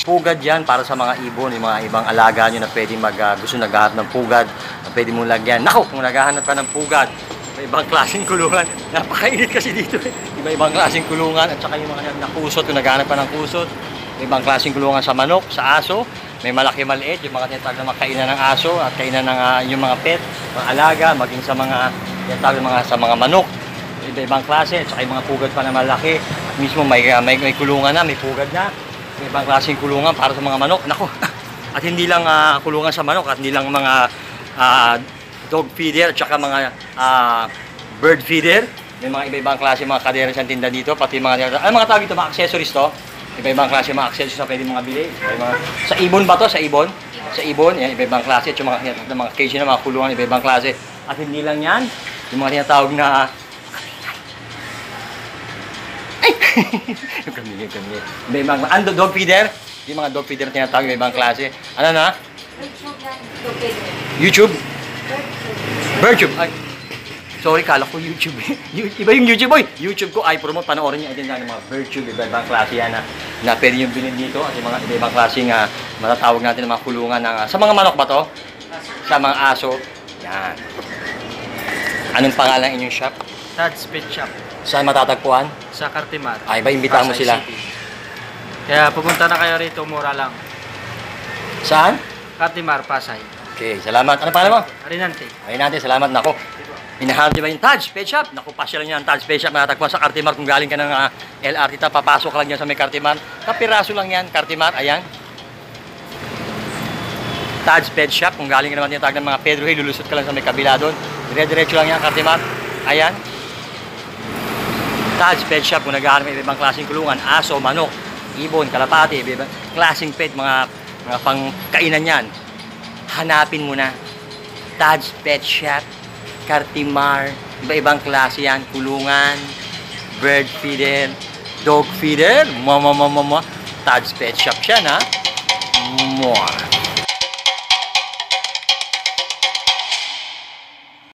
Pugad yan para sa mga ibon, yung mga ibang alaga nyo na pwedeng gusto naghahanap ng pugad, na pwede mong lagyan. Naku, kung naghahanap ka ng pugad, iba-ibang klaseng kulungan. Napakainit kasi dito eh. Iba-ibang klaseng kulungan at saka yung mga nakusot, kung naghahanap ka ng kusot. Ibang klaseng kulungan sa manok, sa aso. May malaki maliit, yung mga tinatawag na kainan ng aso at kainan ng yung mga pet, mga alaga, maging sa mga tinatawag sa mga manok. Iba-ibang klase, at saka yung mga pugad pa na malaki. At mismo may kulungan na, may pugad na. May ibang klaseng kulungan para sa mga manok. Nako. At hindi lang kulungan sa manok at hindi lang mga dog feeder at saka mga bird feeder. May mga iba-ibang klase mga kadera sa tinda dito, pati mga mga tawag ito, mga accessories to. Iba-ibang klase mga accessories na pwede mga bili. Sa ibon ba to? Sa ibon? Sa ibon, yan, iba-ibang klase. At yung mga cage na mga kulungan, iba-ibang klase. At hindi lang yan, yung mga tinatawag na yung kami. May mga dog feeder. Yung mga dog feeder na tinatawag, may ibang klase. Ano na? YouTube? Virtube. Ay. Sorry, kala ko YouTube. Iba yung YouTube, boy. YouTube ko ay promote. Panoorin niyo din ng mga Virtube. Iba-ibang klase yan na pwede yung bilhin dito. At yung mga iba-ibang klase nga matatawag natin ng mga kulungan. Sa mga manok ba to? Sa mga aso. Yan. Anong pangalan inyong shop? Tad's Pet Shop. Saan matatagpuan? Sa Cartimar. Ay, ba imbitahan mo sila? City. Kaya pumunta na kayo rito, mura lang. Saan? Cartimar, Pasay. Okay, salamat. Ano pangalan mo? Arinante. Arinante, salamat. Nako. Hinahanap niyo ba yung Tad's Pet Shop? Naku, pasya lang yan. Tad's Pet Shop, matatagpuan sa Cartimar. Kung galing ka ng LRT, papasok ka lang dyan sa may Cartimar. Kapiraso lang yan, Cartimar. Ayan. Tad's Pet Shop. Kung galing ka naman tinatag ng mga Pedro Hill, lulusot ka lang sa may kabila doon. Dire-diretso lang yan, Cartimar. Ayan. Tad's Pet Shop, kung naghahanap ng ibang klaseng kulungan, aso, manok, ibon, kalapati, ibang klaseng pet, mga pangkainan yan. Hanapin mo na. Tad's Pet Shop, Cartimar, iba-ibang klase yan, kulungan, bird feeder, dog feeder, Tad's Pet Shop siya na.